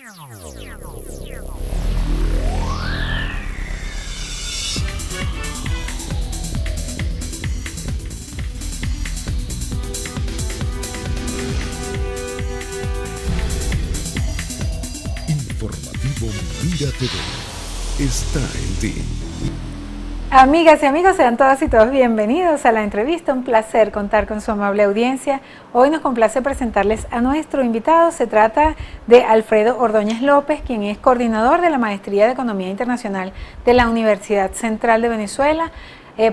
Informativo Mira TV está en ti. Amigas y amigos, sean todas y todos bienvenidos a la entrevista. Un placer contar con su amable audiencia. Hoy nos complace presentarles a nuestro invitado. Se trata de Alfredo Ordóñez López, quien es coordinador de la Maestría de Economía Internacional de la Universidad Central de Venezuela,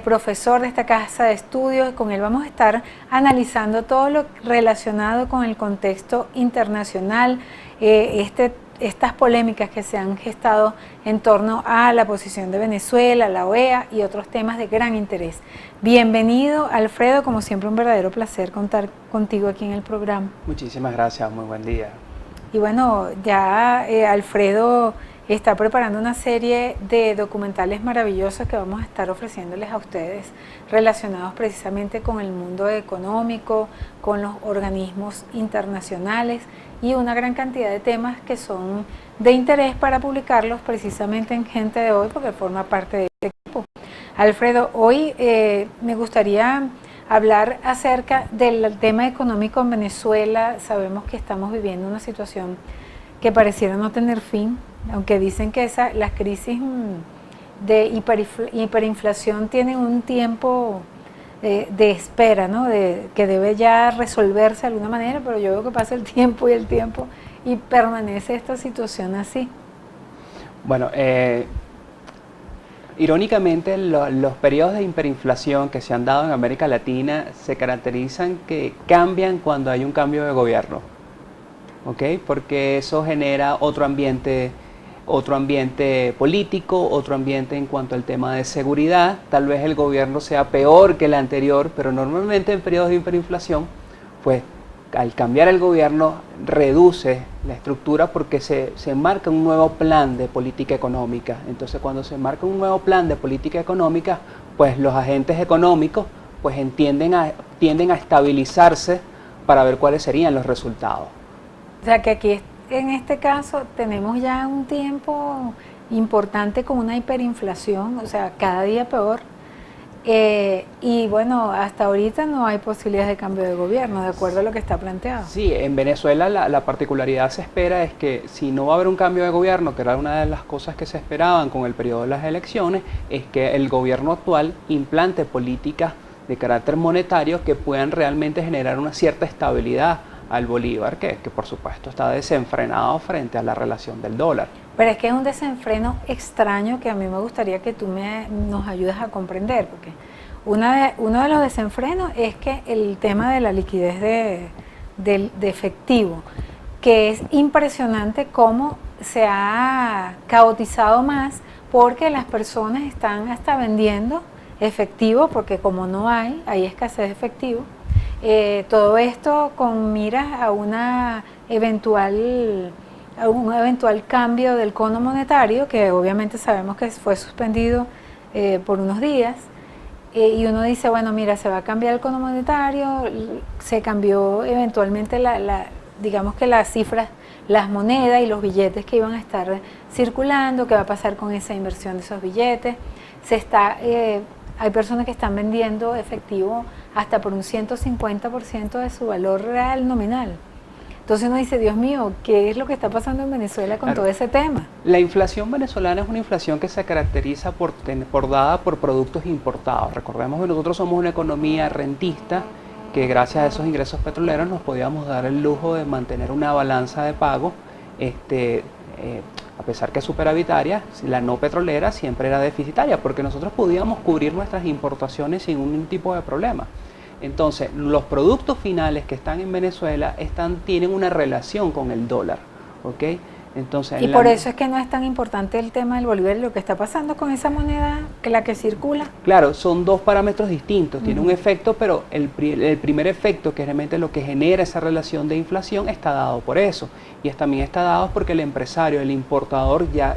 profesor de esta casa de estudios. Con él vamos a estar analizando todo lo relacionado con el contexto internacional, estas polémicas que se han gestado en torno a la posición de Venezuela, la OEA y otros temas de gran interés. Bienvenido, Alfredo, como siempre un verdadero placer contar contigo aquí en el programa. Muchísimas gracias, muy buen día. Y bueno, ya Alfredo está preparando una serie de documentales maravillosos que vamos a estar ofreciéndoles a ustedes, relacionados precisamente con el mundo económico, con los organismos internacionales y una gran cantidad de temas que son de interés para publicarlos precisamente en Gente de Hoy, porque forma parte de este equipo. Alfredo, hoy me gustaría hablar acerca del tema económico en Venezuela. Sabemos que estamos viviendo una situación que pareciera no tener fin, aunque dicen que las crisis de hiperinflación tienen un tiempo de espera, ¿no? Que debe ya resolverse de alguna manera, pero yo veo que pasa el tiempo y permanece esta situación así. Bueno, irónicamente los periodos de hiperinflación que se han dado en América Latina se caracterizan que cambian cuando hay un cambio de gobierno, ¿ok? Porque eso genera otro ambiente político, otro ambiente en cuanto al tema de seguridad. Tal vez el gobierno sea peor que el anterior, pero normalmente en periodos de hiperinflación, pues al cambiar el gobierno reduce la estructura porque se marca un nuevo plan de política económica. Entonces cuando se marca un nuevo plan de política económica, pues los agentes económicos pues tienden a estabilizarse para ver cuáles serían los resultados. O sea que aquí en este caso tenemos ya un tiempo importante con una hiperinflación, o sea, cada día peor. Y bueno, hasta ahorita no hay posibilidades de cambio de gobierno, de acuerdo a lo que está planteado. Sí, en Venezuela la particularidad se espera es que si no va a haber un cambio de gobierno, que era una de las cosas que se esperaban con el periodo de las elecciones, es que el gobierno actual implante políticas de carácter monetario que puedan realmente generar una cierta estabilidad al bolívar, que por supuesto está desenfrenado frente a la relación del dólar. Pero es que es un desenfreno extraño que a mí me gustaría que tú nos ayudes a comprender, porque uno de los desenfrenos es que el tema de la liquidez de efectivo, que es impresionante cómo se ha caotizado más, porque las personas están hasta vendiendo efectivo, porque como no hay escasez de efectivo. Todo esto con miras a un eventual cambio del cono monetario, que obviamente sabemos que fue suspendido por unos días, y uno dice, bueno, mira, se va a cambiar el cono monetario, se cambió eventualmente digamos que las cifras, las monedas y los billetes que iban a estar circulando, qué va a pasar con esa inversión de esos billetes. Hay personas que están vendiendo efectivo hasta por un 150% de su valor real nominal. Entonces uno dice, Dios mío, ¿qué es lo que está pasando en Venezuela con todo ese tema? La inflación venezolana es una inflación que se caracteriza dada por productos importados. Recordemos que nosotros somos una economía rentista, que gracias a esos ingresos petroleros nos podíamos dar el lujo de mantener una balanza de pago, a pesar que es superavitaria. La no petrolera siempre era deficitaria, porque nosotros podíamos cubrir nuestras importaciones sin ningún tipo de problema. Entonces, los productos finales que están en Venezuela tienen una relación con el dólar, ¿ok? Entonces, y por eso es que no es tan importante el tema del bolívar y lo que está pasando con esa moneda, la que circula. Claro, son dos parámetros distintos, tiene un efecto, pero el primer efecto, que es realmente lo que genera esa relación de inflación, está dado por eso. Y también está dado porque el empresario, el importador ya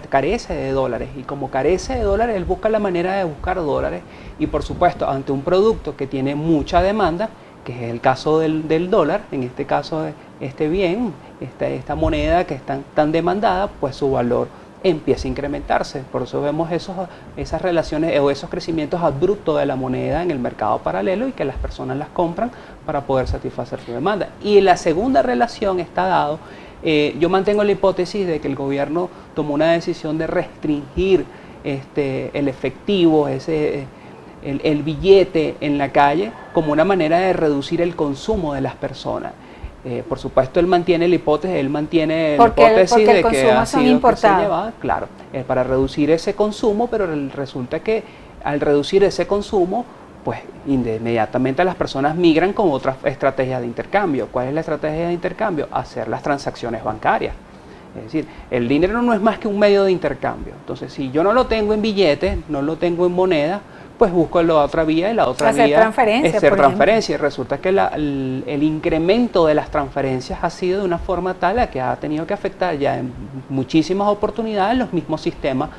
carece de dólares, y como carece de dólares, él busca la manera de buscar dólares, y por supuesto, ante un producto que tiene mucha demanda, que es el caso del dólar, en este caso este bien, esta moneda que es tan demandada, pues su valor empieza a incrementarse. Por eso vemos esas relaciones o esos crecimientos abruptos de la moneda en el mercado paralelo y que las personas las compran para poder satisfacer su demanda. Y la segunda relación está dado, yo mantengo la hipótesis de que el gobierno tomó una decisión de restringir el efectivo, el billete en la calle, como una manera de reducir el consumo de las personas. Por supuesto, él mantiene la hipótesis de que ha sido que se llevaba, claro, para reducir ese consumo, pero resulta que al reducir ese consumo, pues inmediatamente las personas migran con otras estrategias de intercambio. ¿Cuál es la estrategia de intercambio? Hacer las transacciones bancarias. Es decir, el dinero no es más que un medio de intercambio. Entonces, si yo no lo tengo en billetes, no lo tengo en moneda, pues busco la otra vía, y la otra vía es hacer transferencia. Y resulta que el incremento de las transferencias ha sido de una forma tal a que ha tenido que afectar ya en muchísimas oportunidades los mismos sistemas,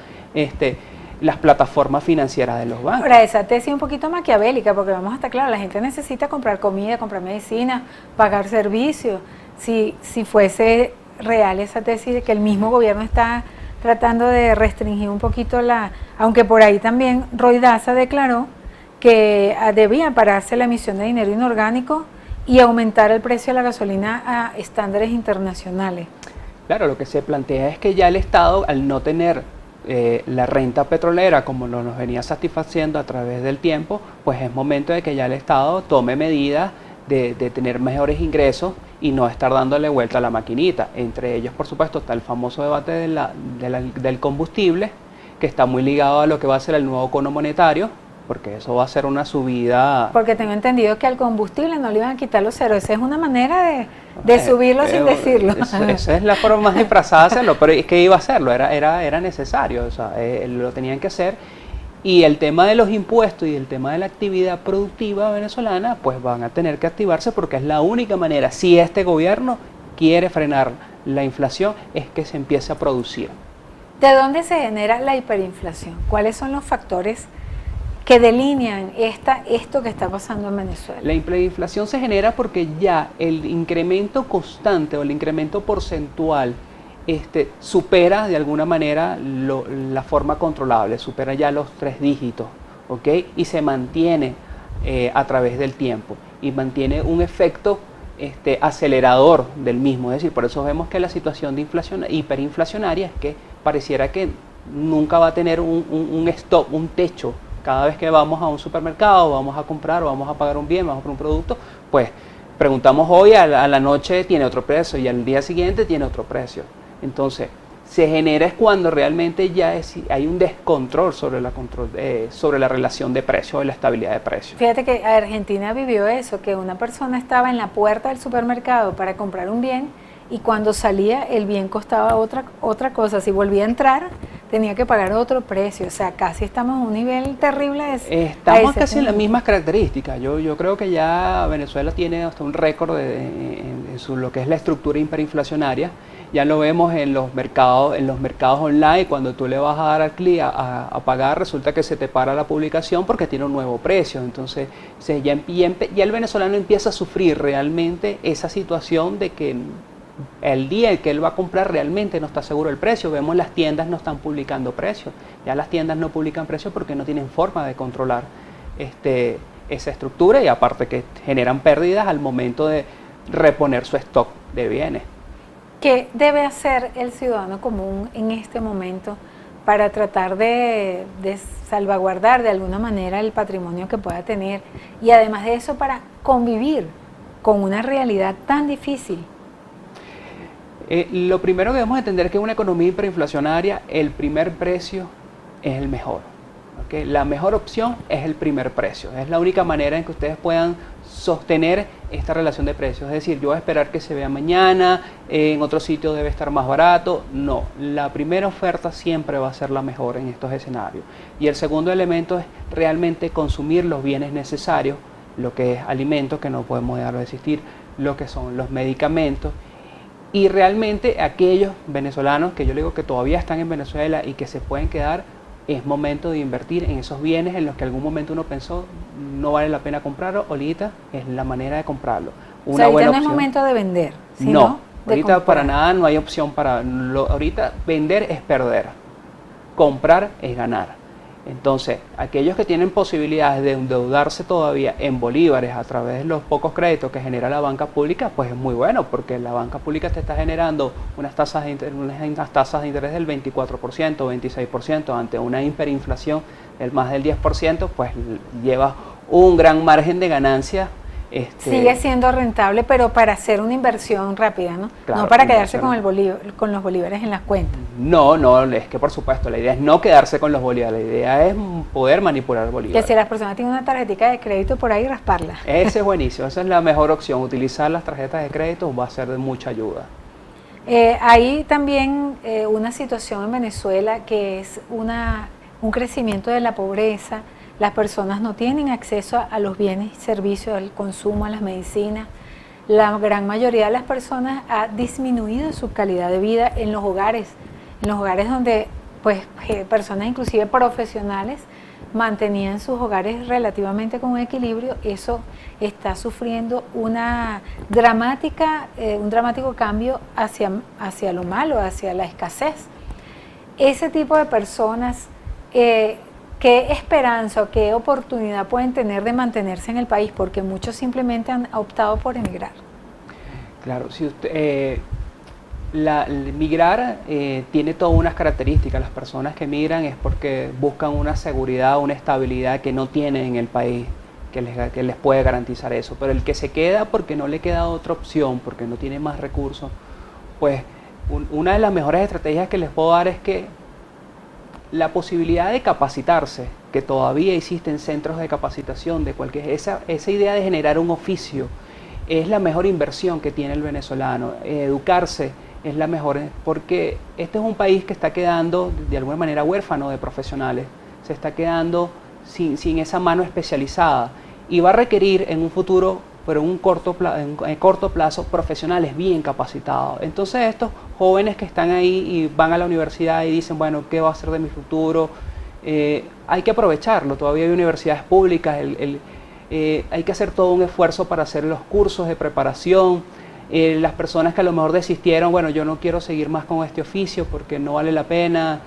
las plataformas financieras de los bancos. Ahora, esa tesis es un poquito maquiavélica, porque vamos a estar claros, la gente necesita comprar comida, comprar medicina, pagar servicios. Si fuese real esa tesis de que el mismo gobierno está tratando de restringir un poquito aunque por ahí también Roy Daza declaró que debía pararse la emisión de dinero inorgánico y aumentar el precio de la gasolina a estándares internacionales. Claro, lo que se plantea es que ya el Estado, al no tener la renta petrolera como nos venía satisfaciendo a través del tiempo, pues es momento de que ya el Estado tome medidas de tener mejores ingresos y no estar dándole vuelta a la maquinita. Entre ellos, por supuesto, está el famoso debate del combustible, que está muy ligado a lo que va a ser el nuevo cono monetario, porque eso va a ser una subida. Porque tengo entendido que al combustible no le iban a quitar los ceros. Esa es una manera de subirlo sin decirlo. Esa es la forma más disfrazada de hacerlo, pero es que iba a hacerlo, era necesario, o sea, lo tenían que hacer. Y el tema de los impuestos y el tema de la actividad productiva venezolana, pues van a tener que activarse, porque es la única manera, si este gobierno quiere frenar la inflación, es que se empiece a producir. ¿De dónde se genera la hiperinflación? ¿Cuáles son los factores que delinean esto que está pasando en Venezuela? La hiperinflación se genera porque ya el incremento constante o el incremento porcentual supera de alguna manera la forma controlable, supera ya los 3 dígitos, ¿ok? Y se mantiene a través del tiempo y mantiene un efecto acelerador del mismo. Es decir, por eso vemos que la situación de hiperinflacionaria es que pareciera que nunca va a tener un stop, un techo. Cada vez que vamos a un supermercado, vamos a comprar o vamos a pagar un bien, vamos a comprar un producto, pues preguntamos hoy, a la noche tiene otro precio y al día siguiente tiene otro precio. Entonces, se genera es cuando realmente ya hay un descontrol sobre la relación de precio o la estabilidad de precio. Fíjate que Argentina vivió eso, que una persona estaba en la puerta del supermercado para comprar un bien y cuando salía el bien costaba otra cosa. Si volvía a entrar, tenía que pagar otro precio. O sea, casi estamos a un nivel terrible. Estamos casi en las mismas características. Yo creo que ya Venezuela tiene hasta un récord en lo que es la estructura hiperinflacionaria. Ya lo vemos en los mercados online, cuando tú le vas a dar al clic a pagar, resulta que se te para la publicación porque tiene un nuevo precio. Entonces ya el venezolano empieza a sufrir realmente esa situación de que el día en que él va a comprar realmente no está seguro el precio. Vemos las tiendas no están publicando precios. Ya las tiendas no publican precios porque no tienen forma de controlar esa estructura, y aparte que generan pérdidas al momento de reponer su stock de bienes. ¿Qué debe hacer el ciudadano común en este momento para tratar de salvaguardar de alguna manera el patrimonio que pueda tener, y además de eso para convivir con una realidad tan difícil? Lo primero que debemos entender es que en una economía hiperinflacionaria el primer precio es el mejor. ¿Okay? La mejor opción es el primer precio. Es la única manera en que ustedes puedan sostener esta relación de precios. Es decir, yo voy a esperar que se vea mañana, en otro sitio debe estar más barato. No, la primera oferta siempre va a ser la mejor en estos escenarios. Y el segundo elemento es realmente consumir los bienes necesarios, lo que es alimentos, que no podemos dejar de existir, lo que son los medicamentos. Y realmente aquellos venezolanos que yo le digo que todavía están en Venezuela y que se pueden quedar, es momento de invertir en esos bienes en los que algún momento uno pensó no vale la pena comprarlo. Ahorita es la manera de comprarlo. O sea, ahorita no es momento de vender, sino no, de ahorita comprar. para nada no hay opción ahorita vender es perder, comprar es ganar. Entonces, aquellos que tienen posibilidades de endeudarse todavía en bolívares a través de los pocos créditos que genera la banca pública, pues es muy bueno, porque la banca pública te está generando unas tasas de interés del 24%, 26%, ante una hiperinflación del más del 10%, pues lleva un gran margen de ganancia. Sigue siendo rentable, pero para hacer una inversión rápida, ¿no? Claro, no para quedarse con con los bolívares en las cuentas. No, es que por supuesto, la idea es no quedarse con los bolívares, la idea es poder manipular bolívares. Que si las personas tienen una tarjetita de crédito por ahí, rasparla. Ese es buenísimo, esa es la mejor opción, utilizar las tarjetas de crédito va a ser de mucha ayuda. Hay también una situación en Venezuela que es un crecimiento de la pobreza. Las personas no tienen acceso a los bienes y servicios, al consumo, a las medicinas. La gran mayoría de las personas ha disminuido su calidad de vida en los hogares donde pues personas inclusive profesionales mantenían sus hogares relativamente con un equilibrio. Eso está sufriendo un dramático cambio hacia lo malo, hacia la escasez. Ese tipo de personas, ¿qué esperanza o qué oportunidad pueden tener de mantenerse en el país? Porque muchos simplemente han optado por emigrar. Claro, si migrar tiene todas unas características. Las personas que migran es porque buscan una seguridad, una estabilidad que no tienen en el país, que les puede garantizar eso. Pero el que se queda porque no le queda otra opción, porque no tiene más recursos, pues una de las mejores estrategias que les puedo dar es que la posibilidad de capacitarse, que todavía existen centros de capacitación de esa idea de generar un oficio es la mejor inversión que tiene el venezolano. Educarse es la mejor, porque este es un país que está quedando de alguna manera huérfano de profesionales, se está quedando sin esa mano especializada y va a requerir en un futuro, pero en corto plazo, profesionales bien capacitados. Entonces estos jóvenes que están ahí y van a la universidad y dicen, bueno, ¿qué va a ser de mi futuro? Hay que aprovecharlo, todavía hay universidades públicas, hay que hacer todo un esfuerzo para hacer los cursos de preparación. Las personas que a lo mejor desistieron, bueno, yo no quiero seguir más con este oficio porque no vale la pena,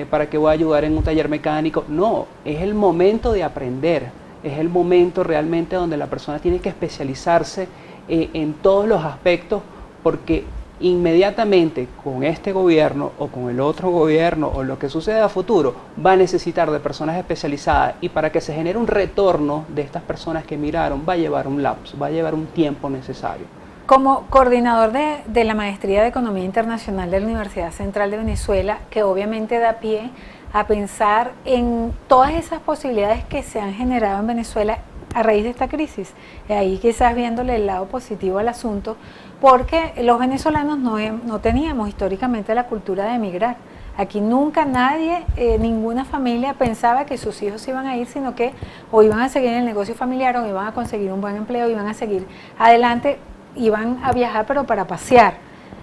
¿para qué voy a ayudar en un taller mecánico? No, es el momento de aprender, es el momento realmente donde la persona tiene que especializarse en todos los aspectos, porque inmediatamente con este gobierno o con el otro gobierno o lo que suceda a futuro va a necesitar de personas especializadas, y para que se genere un retorno de estas personas que emigraron va a llevar un lapso, va a llevar un tiempo necesario. Como coordinador de la Maestría de Economía Internacional de la Universidad Central de Venezuela, que obviamente da pie a pensar en todas esas posibilidades que se han generado en Venezuela a raíz de esta crisis, ahí quizás viéndole el lado positivo al asunto, porque los venezolanos no teníamos históricamente la cultura de emigrar. Aquí nunca nadie, ninguna familia pensaba que sus hijos iban a ir, sino que o iban a seguir en el negocio familiar o iban a conseguir un buen empleo, iban a seguir adelante, iban a viajar pero para pasear.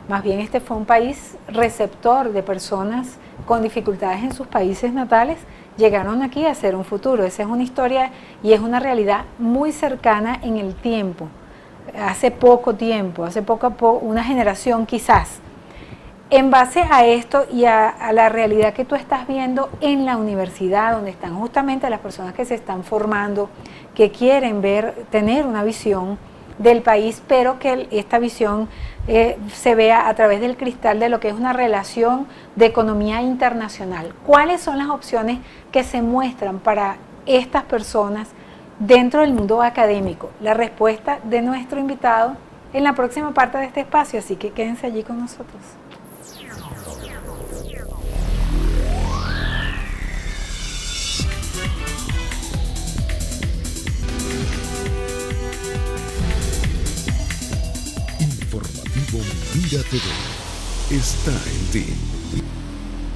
Más bien este fue un país receptor de personas con dificultades en sus países natales, llegaron aquí a hacer un futuro. Esa es una historia y es una realidad muy cercana en el tiempo, hace poco tiempo, una generación quizás. En base a esto y a la realidad que tú estás viendo en la universidad, donde están justamente las personas que se están formando, que quieren tener una visión del país, pero que esta visión se vea a través del cristal de lo que es una relación de economía internacional. ¿Cuáles son las opciones que se muestran para estas personas dentro del mundo académico? La respuesta de nuestro invitado en la próxima parte de este espacio, así que quédense allí con nosotros. Informativo Mira TV está en ti.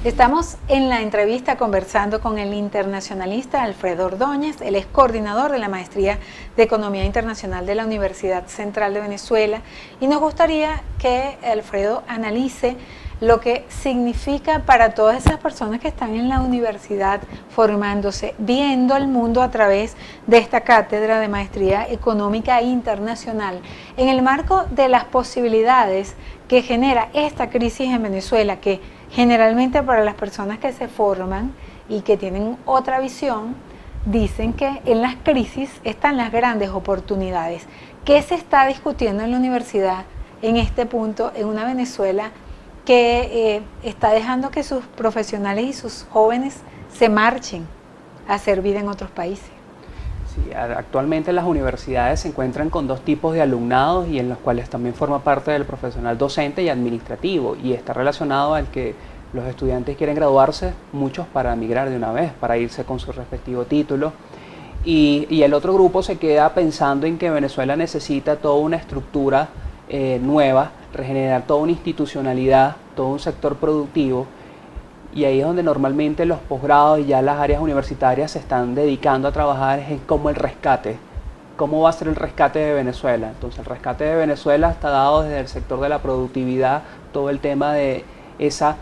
Estamos en la entrevista conversando con el internacionalista Alfredo Ordóñez. Él es coordinador de la Maestría de Economía Internacional de la Universidad Central de Venezuela, y nos gustaría que Alfredo analice lo que significa para todas esas personas que están en la universidad formándose, viendo el mundo a través de esta cátedra de Maestría Económica Internacional, en el marco de las posibilidades que genera esta crisis en Venezuela, que generalmente para las personas que se forman y que tienen otra visión, dicen que en las crisis están las grandes oportunidades. ¿Qué se está discutiendo en la universidad en este punto, en una Venezuela que está dejando que sus profesionales y sus jóvenes se marchen a hacer vida en otros países? Sí, actualmente las universidades se encuentran con dos tipos de alumnados y en los cuales también forma parte del profesional docente y administrativo, y está relacionado al que los estudiantes quieren graduarse, muchos para emigrar de una vez, para irse con su respectivo título, y el otro grupo se queda pensando en que Venezuela necesita toda una estructura nueva, regenerar toda una institucionalidad, todo un sector productivo, y ahí es donde normalmente los posgrados y ya las áreas universitarias se están dedicando a trabajar en cómo el rescate, cómo va a ser el rescate de Venezuela. Entonces el rescate de Venezuela está dado desde el sector de la productividad, todo el tema de esa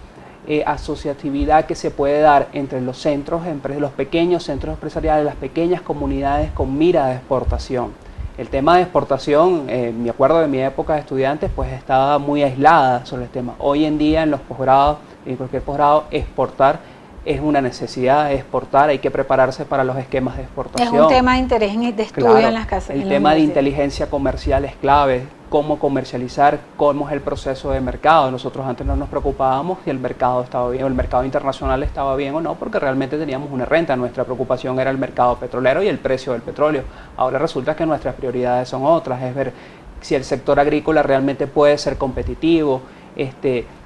asociatividad que se puede dar entre los centros, los pequeños centros empresariales, las pequeñas comunidades con mira de exportación. El tema de exportación, me acuerdo de mi época de estudiantes, pues estaba muy aislada sobre el tema. Hoy en día en los posgrados, en cualquier posgrado, exportar es una necesidad, exportar, hay que prepararse para los esquemas de exportación. Es un tema de interés de estudio, claro, en las casas. El tema de inteligencia comercial es clave, cómo comercializar, cómo es el proceso de mercado. Nosotros antes no nos preocupábamos si el mercado estaba bien, o el mercado internacional estaba bien o no, porque realmente teníamos una renta. Nuestra preocupación era el mercado petrolero y el precio del petróleo. Ahora resulta que nuestras prioridades son otras, es ver si el sector agrícola realmente puede ser competitivo,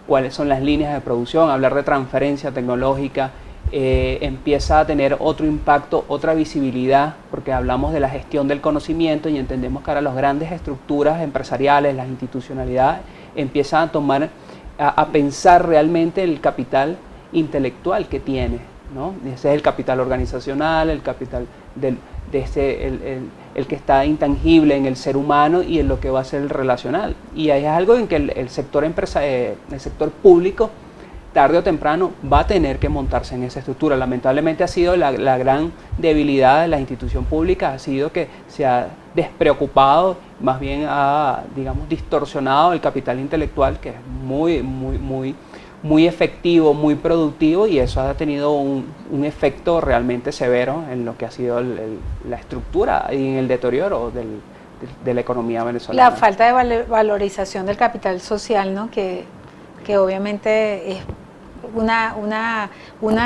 cuáles son las líneas de producción, hablar de transferencia tecnológica. Empieza a tener otro impacto, otra visibilidad, porque hablamos de la gestión del conocimiento y entendemos que ahora las grandes estructuras empresariales, las institucionalidades, empiezan a tomar, a pensar realmente el capital intelectual que tiene, ¿no? Ese es el capital organizacional, el capital el que está intangible en el ser humano y en lo que va a ser el relacional. Y ahí es algo en que el sector público, tarde o temprano, va a tener que montarse en esa estructura. Lamentablemente ha sido la gran debilidad de la institución pública, ha sido que se ha despreocupado, más bien ha, digamos, distorsionado el capital intelectual, que es muy efectivo, muy productivo, y eso ha tenido un efecto realmente severo en lo que ha sido la estructura y en el deterioro de la economía venezolana. La falta de valorización del capital social, ¿no? Que obviamente es una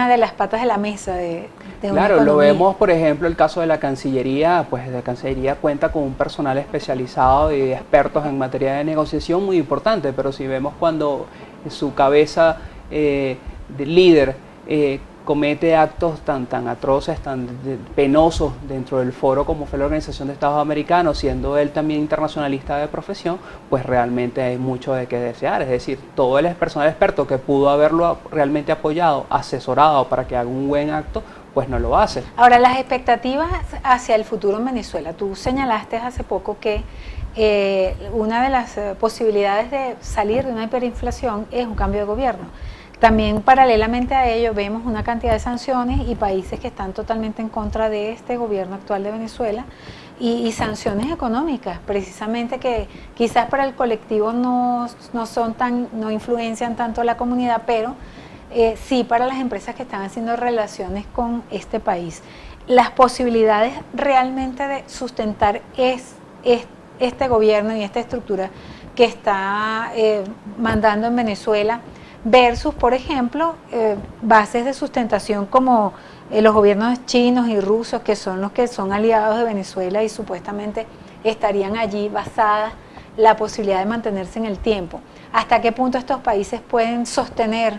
de las patas de la mesa de una Claro, economía. lo vemos, por ejemplo, el caso de la Cancillería. Pues la Cancillería cuenta con un personal especializado y expertos en materia de negociación muy importante, pero si vemos cuando su cabeza de líder comete actos tan atroces, tan penosos dentro del foro como fue la Organización de Estados Americanos, siendo él también internacionalista de profesión, pues realmente hay mucho de qué desear. Es decir, todo el personal experto que pudo haberlo realmente apoyado, asesorado para que haga un buen acto, pues no lo hace. Ahora, las expectativas hacia el futuro en Venezuela. Tú señalaste hace poco que una de las posibilidades de salir de una hiperinflación es un cambio de gobierno. También paralelamente a ello vemos una cantidad de sanciones y países que están totalmente en contra de este gobierno actual de Venezuela y sanciones económicas, precisamente que quizás para el colectivo no influencian tanto a la comunidad, pero sí para las empresas que están haciendo relaciones con este país. Las posibilidades realmente de sustentar este gobierno y esta estructura que está mandando en Venezuela, versus, por ejemplo, bases de sustentación como los gobiernos chinos y rusos, que son los que son aliados de Venezuela y supuestamente estarían allí basadas la posibilidad de mantenerse en el tiempo. ¿Hasta qué punto estos países pueden sostener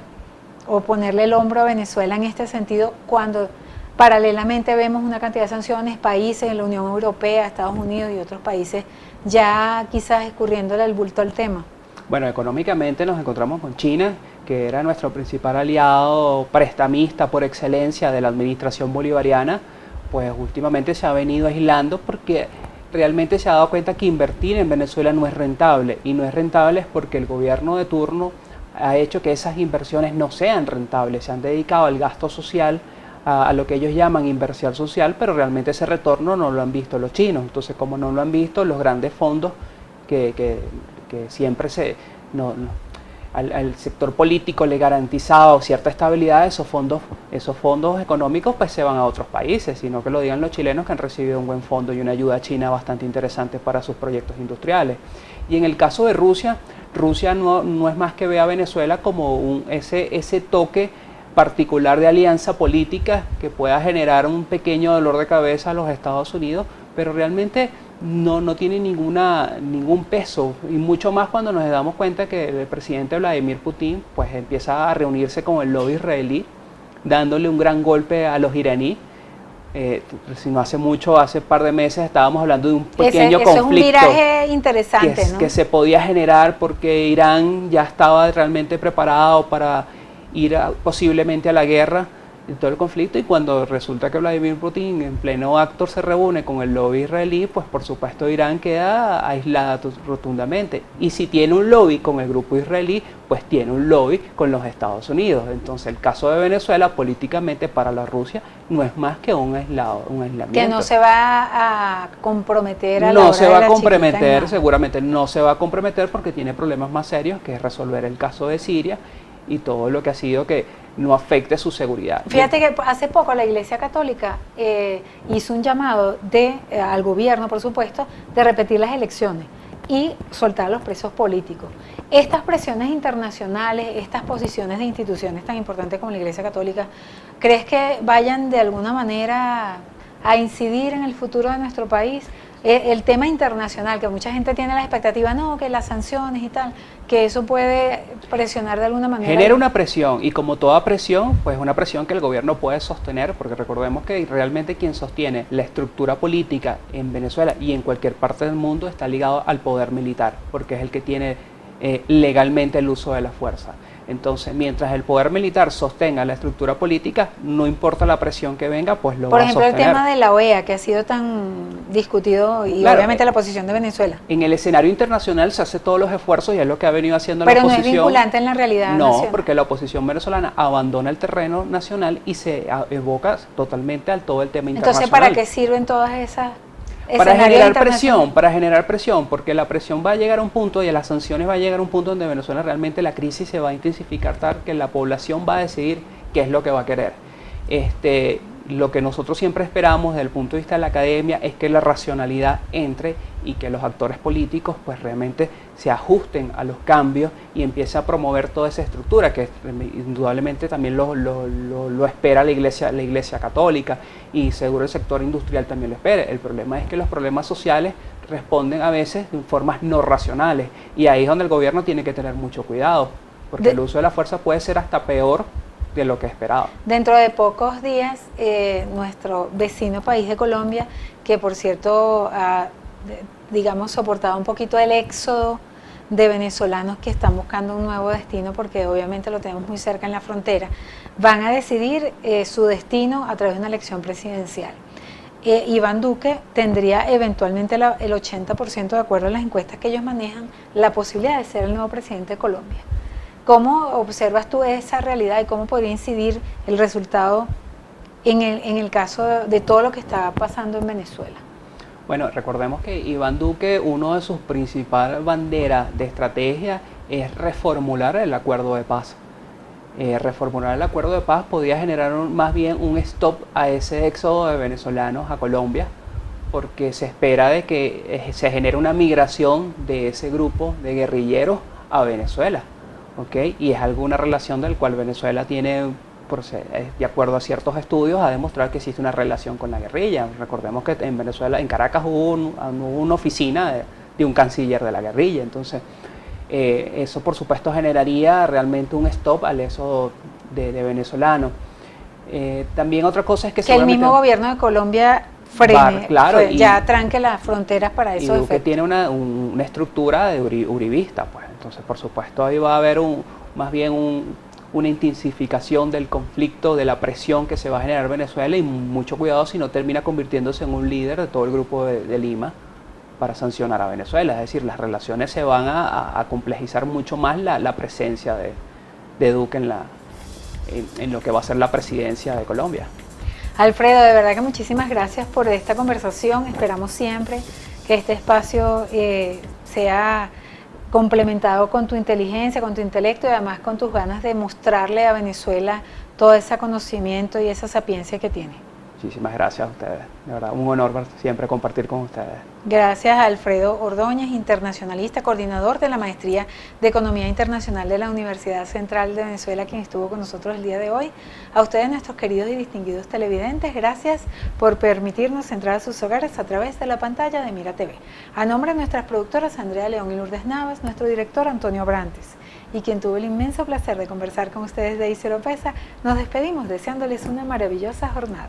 o ponerle el hombro a Venezuela en este sentido cuando paralelamente vemos una cantidad de sanciones, países en la Unión Europea, Estados Unidos y otros países ya quizás escurriéndole el bulto al tema? Bueno, económicamente nos encontramos con China, que era nuestro principal aliado prestamista por excelencia de la administración bolivariana. Pues últimamente se ha venido aislando porque realmente se ha dado cuenta que invertir en Venezuela no es rentable, y no es rentable es porque el gobierno de turno ha hecho que esas inversiones no sean rentables, se han dedicado al gasto social, a lo que ellos llaman inversión social, pero realmente ese retorno no lo han visto los chinos. Entonces, como no lo han visto, los grandes fondos que siempre al sector político le garantizaba cierta estabilidad, esos fondos económicos pues se van a otros países, sino que lo digan los chilenos que han recibido un buen fondo y una ayuda china bastante interesante para sus proyectos industriales. Y en el caso de Rusia no es más que ve a Venezuela como ese toque particular de alianza política que pueda generar un pequeño dolor de cabeza a los Estados Unidos, pero realmente no tiene ningún peso, y mucho más cuando nos damos cuenta que el presidente Vladimir Putin pues empieza a reunirse con el lobby israelí, dándole un gran golpe a los iraníes. Si no hace mucho, hace un par de meses estábamos hablando de un pequeño conflicto. Es un viraje interesante, ¿no? Que se podía generar porque Irán ya estaba realmente preparado para ir posiblemente a la guerra en todo el conflicto, y cuando resulta que Vladimir Putin en pleno acto se reúne con el lobby israelí, pues por supuesto Irán queda aislada rotundamente. Y si tiene un lobby con el grupo israelí, pues tiene un lobby con los Estados Unidos. Entonces el caso de Venezuela políticamente para la Rusia no es más que un aislamiento. Que no se va a comprometer no se va a comprometer, seguramente no se va a comprometer porque tiene problemas más serios, que es resolver el caso de Siria y todo lo que ha sido que no afecte su seguridad. Fíjate que hace poco la Iglesia Católica hizo un llamado al gobierno, por supuesto, de repetir las elecciones y soltar a los presos políticos. Estas presiones internacionales, estas posiciones de instituciones tan importantes como la Iglesia Católica, ¿crees que vayan de alguna manera a incidir en el futuro de nuestro país? El tema internacional, que mucha gente tiene la expectativa, no, que las sanciones y tal, que eso puede presionar de alguna manera. Genera una presión, y como toda presión, pues una presión que el gobierno puede sostener, porque recordemos que realmente quien sostiene la estructura política en Venezuela y en cualquier parte del mundo está ligado al poder militar, porque es el que tiene legalmente el uso de la fuerza. Entonces, mientras el poder militar sostenga la estructura política, no importa la presión que venga, pues lo va a sostener. Por ejemplo, el tema de la OEA, que ha sido tan discutido, y claro, obviamente la posición de Venezuela. En el escenario internacional se hace todos los esfuerzos y es lo que ha venido haciendo la oposición. Pero no es vinculante en la realidad nacional. No, porque la oposición venezolana abandona el terreno nacional y se evoca totalmente al todo el tema internacional. Entonces, ¿para qué sirven todas esas? Para generar presión, porque la presión va a llegar a un punto y las sanciones va a llegar a un punto donde Venezuela realmente la crisis se va a intensificar, tal que la población va a decidir qué es lo que va a querer. Lo que nosotros siempre esperamos desde el punto de vista de la academia es que la racionalidad entre y que los actores políticos pues realmente se ajusten a los cambios y empiece a promover toda esa estructura que indudablemente también lo espera la iglesia católica, y seguro el sector industrial también lo espera. El problema es que los problemas sociales responden a veces de formas no racionales, y ahí es donde el gobierno tiene que tener mucho cuidado, porque el uso de la fuerza puede ser hasta peor de lo que esperaba. Dentro de pocos días, nuestro vecino país de Colombia, que por cierto ha, digamos, soportado un poquito el éxodo de venezolanos que están buscando un nuevo destino, porque obviamente lo tenemos muy cerca en la frontera, van a decidir su destino a través de una elección presidencial. Iván Duque tendría eventualmente el 80%, de acuerdo a las encuestas que ellos manejan, la posibilidad de ser el nuevo presidente de Colombia. ¿Cómo observas tú esa realidad y cómo podría incidir el resultado en el caso de todo lo que está pasando en Venezuela? Bueno, recordemos que Iván Duque, uno de sus principales banderas de estrategia es reformular el acuerdo de paz. Reformular el acuerdo de paz podía generar más bien un stop a ese éxodo de venezolanos a Colombia, porque se espera de que se genere una migración de ese grupo de guerrilleros a Venezuela. ¿Okay? Y es alguna relación del cual Venezuela tiene, de acuerdo a ciertos estudios, ha demostrado que existe una relación con la guerrilla. Recordemos que en Venezuela, en Caracas, hubo una oficina de un canciller de la guerrilla. Entonces, eso por supuesto generaría realmente un stop al éxodo de venezolanos. También otra cosa es que el mismo gobierno de Colombia frene, claro, ya tranque las fronteras para esos efectos. Que tiene una estructura de uribista, pues. Entonces, por supuesto, ahí va a haber más bien una intensificación del conflicto, de la presión que se va a generar en Venezuela, y mucho cuidado si no termina convirtiéndose en un líder de todo el grupo de Lima, para sancionar a Venezuela. Es decir, las relaciones se van a complejizar mucho más la presencia de Duque en lo que va a ser la presidencia de Colombia. Alfredo, de verdad que muchísimas gracias por esta conversación. Esperamos siempre que este espacio sea complementado con tu inteligencia, con tu intelecto y además con tus ganas de mostrarle a Venezuela todo ese conocimiento y esa sapiencia que tiene. Muchísimas gracias a ustedes. De verdad, un honor siempre compartir con ustedes. Gracias a Alfredo Ordóñez, internacionalista, coordinador de la Maestría de Economía Internacional de la Universidad Central de Venezuela, quien estuvo con nosotros el día de hoy. A ustedes, nuestros queridos y distinguidos televidentes, gracias por permitirnos entrar a sus hogares a través de la pantalla de Mira TV. A nombre de nuestras productoras Andrea León y Lourdes Navas, nuestro director Antonio Abrantes, y quien tuvo el inmenso placer de conversar con ustedes, Daisy Oropesa, nos despedimos deseándoles una maravillosa jornada.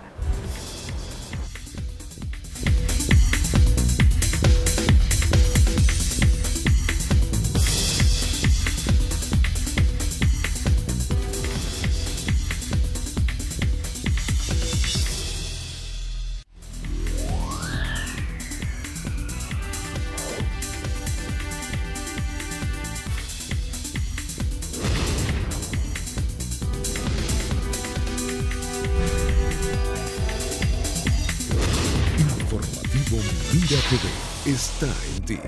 Informativo Mira TV está en ti.